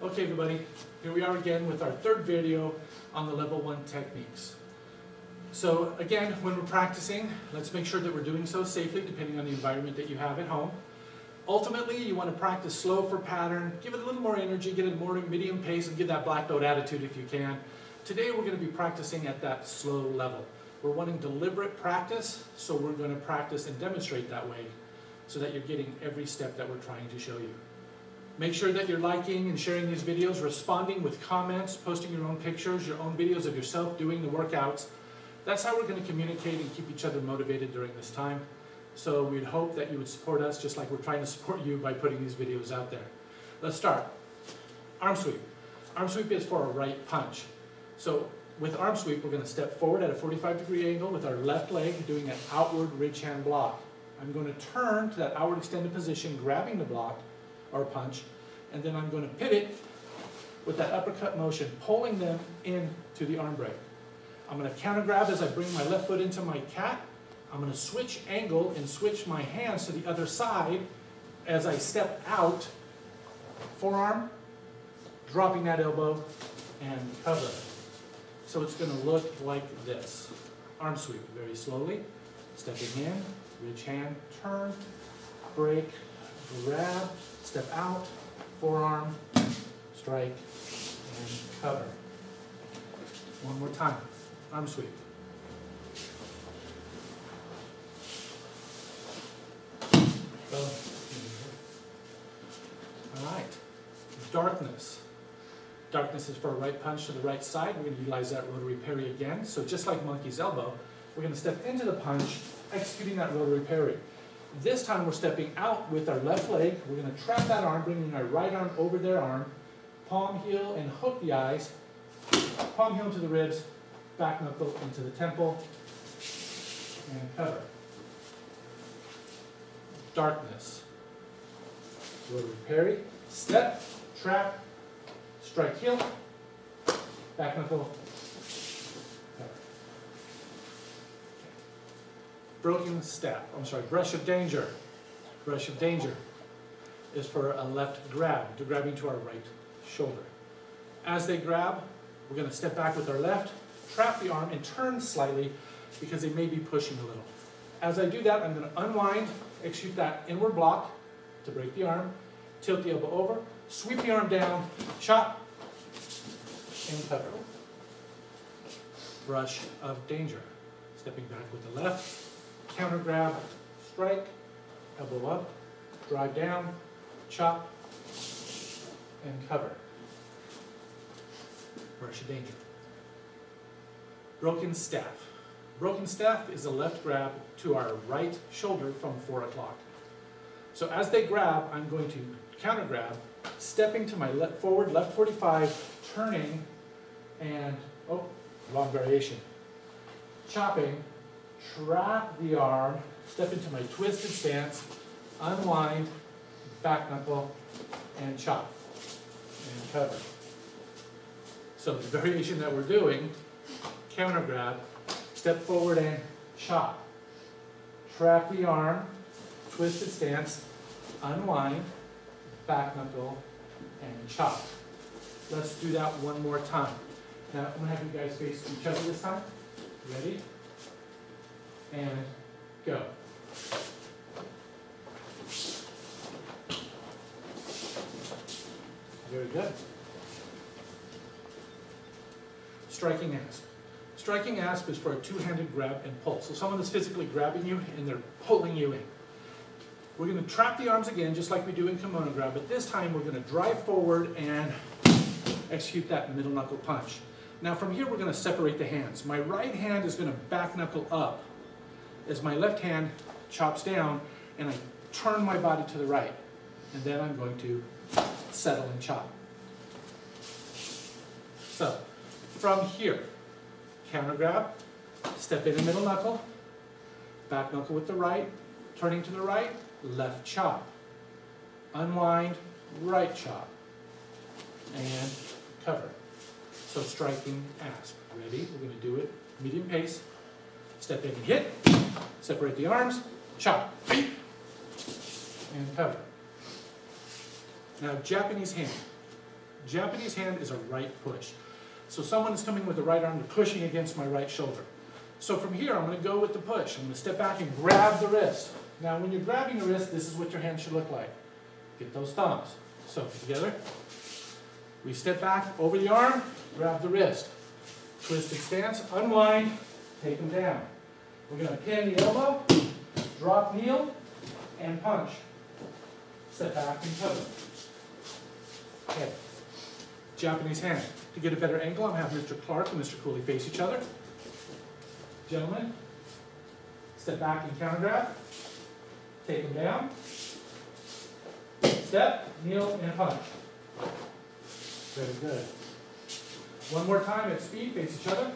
Okay everybody, here we are again with our third video on the level 1 techniques. So again, when we're practicing, let's make sure that we're doing so safely depending on the environment that you have at home. Ultimately, you want to practice slow for pattern, give it a little more energy, get it more medium pace, and give that black belt attitude if you can. Today we're going to be practicing at that slow level. We're wanting deliberate practice, so we're going to practice and demonstrate that way so that you're getting every step that we're trying to show you. Make sure that you're liking and sharing these videos, responding with comments, posting your own pictures, your own videos of yourself doing the workouts. That's how we're going to communicate and keep each other motivated during this time. So we'd hope that you would support us just like we're trying to support you by putting these videos out there. Let's start. Arm sweep. Arm sweep is for a right punch. So with arm sweep, we're going to step forward at a 45-degree angle with our left leg doing an outward ridge hand block. I'm going to turn to that outward extended position, grabbing the block or punch, and then I'm going to pivot with that uppercut motion, pulling them into the arm break. I'm going to counter grab as I bring my left foot into my cat. I'm going to switch angle and switch my hands to the other side as I step out, forearm, dropping that elbow, and cover. So it's going to look like this. Arm sweep, very slowly, stepping in, ridge hand, turn, break, grab, step out, forearm, strike, and cover. One more time. Arm sweep. All right. Darkness. Darkness is for a right punch to the right side. We're going to utilize that rotary parry again. So just like monkey's elbow, we're going to step into the punch, executing that rotary parry. This time we're stepping out with our left leg. We're going to trap that arm, bringing our right arm over their arm, palm heel and hook the eyes, palm heel into the ribs, back knuckle into the temple, and cover. Darkness. Rotary parry, step, trap, strike heel, back knuckle, cover. Broken step, brush of danger. Brush of danger is for a left grab. They're grabbing to our right shoulder. As they grab, we're going to step back with our left, trap the arm, and turn slightly because they may be pushing a little. As I do that, I'm going to unwind, execute that inward block to break the arm, tilt the elbow over, sweep the arm down, chop, and cover. Brush of danger. Stepping back with the left, counter grab, strike, elbow up, drive down, chop, and cover. Brush of danger. Broken staff. Broken staff is a left grab to our right shoulder from 4 o'clock. So as they grab, I'm going to counter grab, stepping to my forward left 45, turning, and, long variation. Chopping, trap the arm, step into my twisted stance, unwind, back knuckle, and chop, and cover. So the variation that we're doing, counter grab, step forward and chop. Trap the arm, twisted stance, unwind, back knuckle, and chop. Let's do that one more time. Now I'm going to have you guys face each other this time. Ready? And go. Very good. Striking asp. Striking asp is for a two-handed grab and pull. So someone is physically grabbing you and they're pulling you in. We're going to trap the arms again just like we do in kimono grab, but this time we're going to drive forward and execute that middle knuckle punch. Now from here we're going to separate the hands. My right hand is going to back knuckle up as my left hand chops down and I turn my body to the right. And then I'm going to settle and chop. So from here, counter grab, step in the middle knuckle, back knuckle with the right, turning to the right, left chop, unwind, right chop, and cover. So striking asp. Ready? We're going to do it medium pace. Step in and hit, separate the arms, chop, and cover. Now Japanese hand. Japanese hand is a right push. So someone is coming with the right arm, they're pushing against my right shoulder. So from here, I'm going to go with the push. I'm going to step back and grab the wrist. Now when you're grabbing the wrist, this is what your hand should look like. Get those thumbs. So together, we step back over the arm, grab the wrist. Twisted stance, unwind, take them down. We're going to pin the elbow, drop, kneel, and punch. Step back and cover. Okay. Japanese hand. To get a better angle, I'm going to have Mr. Clark and Mr. Cooley face each other. Gentlemen, step back and counter grab. Take them down. Step, kneel, and punch. Very good. One more time at speed, face each other.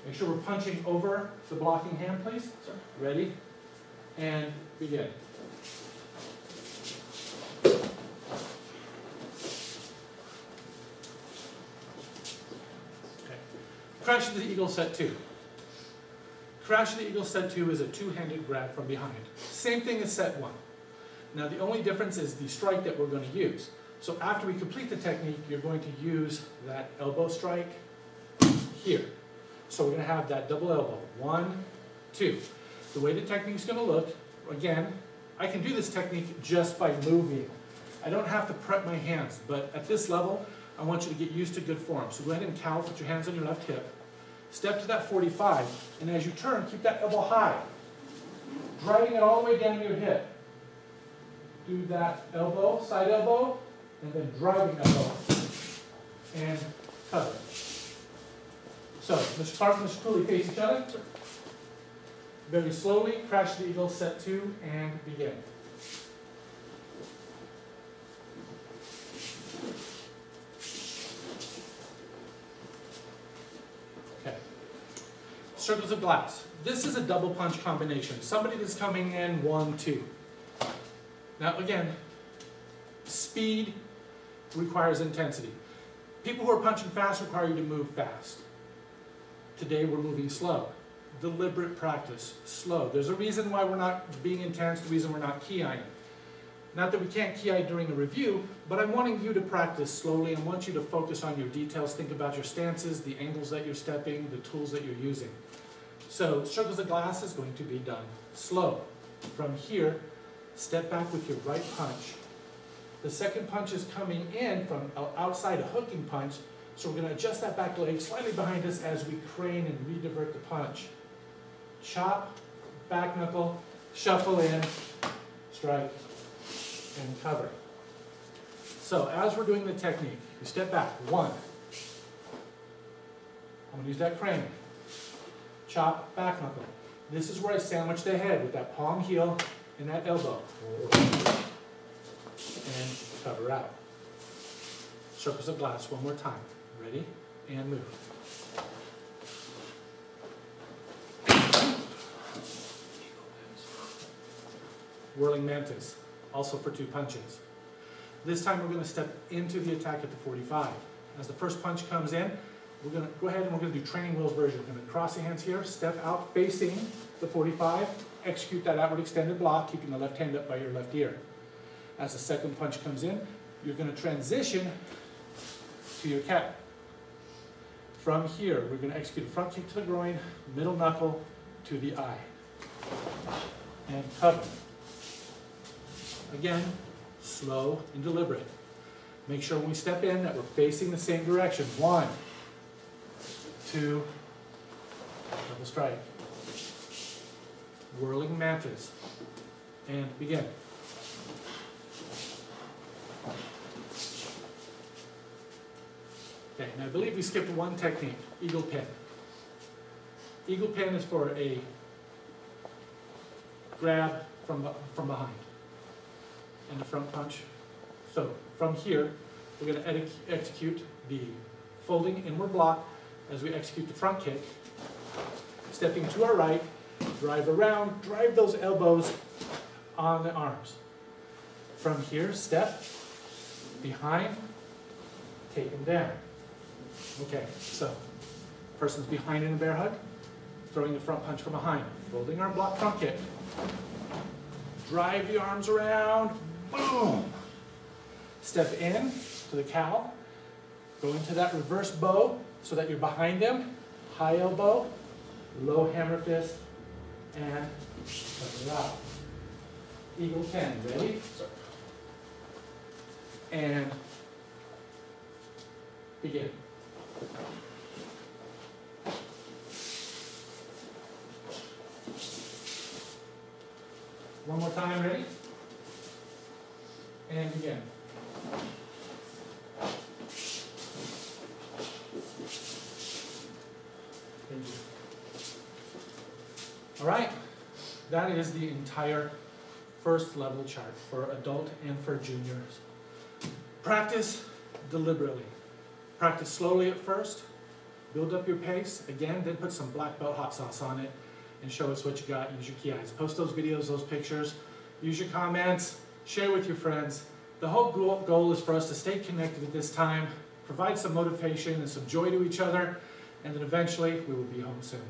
Make sure we're punching over the blocking hand, please. Ready? And begin. Crash of the Eagle set 2. Crash of the Eagle set 2 is a two-handed grab from behind. Same thing as set 1. Now the only difference is the strike that we're going to use. So after we complete the technique, you're going to use that elbow strike here. So we're going to have that double elbow. 1, 2. The way the technique is going to look, again, I can do this technique just by moving. I don't have to prep my hands, but at this level, I want you to get used to good form. So go ahead and cow, put your hands on your left hip. Step to that 45, and as you turn, keep that elbow high. Driving it all the way down your hip. Do that elbow, side elbow, and then driving elbow. And cover. So, Mr. Clark and Mr. Cooley face each other. Very slowly, crash the eagle, set 2, and begin. Circles of glass. This is a double punch combination. Somebody that's coming in 1, 2. Now again, speed requires intensity. People who are punching fast require you to move fast. Today we're moving slow. Deliberate practice, slow. There's a reason why we're not being intense, the reason we're not key-eyeing. Not that we can't key-eye during a review, but I'm wanting you to practice slowly. I want you to focus on your details, think about your stances, the angles that you're stepping, the tools that you're using. So, circles of glass is going to be done slow. From here, step back with your right punch. The second punch is coming in from outside a hooking punch, so we're going to adjust that back leg slightly behind us as we crane and redivert the punch. Chop, back knuckle, shuffle in, strike, and cover. So, as we're doing the technique, you step back. 1. I'm going to use that crane. Chop, back knuckle. This is where I sandwich the head with that palm heel and that elbow. And cover out. Circles of glass one more time. Ready? And move. Whirling mantis, also for 2 punches. This time we're going to step into the attack at the 45. As the first punch comes in, we're going to go ahead and we're going to do training wheels version. We're going to cross the hands here, step out facing the 45, execute that outward extended block, keeping the left hand up by your left ear. As the second punch comes in, you're going to transition to your cat. From here, we're going to execute a front kick to the groin, middle knuckle to the eye. And cover. Again, slow and deliberate. Make sure when we step in that we're facing the same direction. 1, 2, double strike. Whirling mantis. And begin. Okay, now I believe we skipped one technique, eagle pin. Eagle pin is for a grab from behind and a front punch. So from here, we're going to execute the folding inward block as we execute the front kick. Stepping to our right, drive around, drive those elbows on the arms. From here, step, behind, take them down. Okay, so person's behind in a bear hug, throwing the front punch from behind, folding arm block, front kick. Drive the arms around, boom. Step in to the cow. Go into that reverse bow so that you're behind them. High elbow, low hammer fist, and turn it out. Eagle 10, ready? And begin. One more time, ready? And begin. Thank you. All right, that is the entire first level chart for adult and for juniors. Practice deliberately. Practice slowly at first. Build up your pace. Again, then put some black belt hot sauce on it and show us what you got. Use your key eyes. Post those videos, those pictures. Use your comments. Share with your friends. The whole goal is for us to stay connected at this time, provide some motivation and some joy to each other, and then eventually we will be home soon.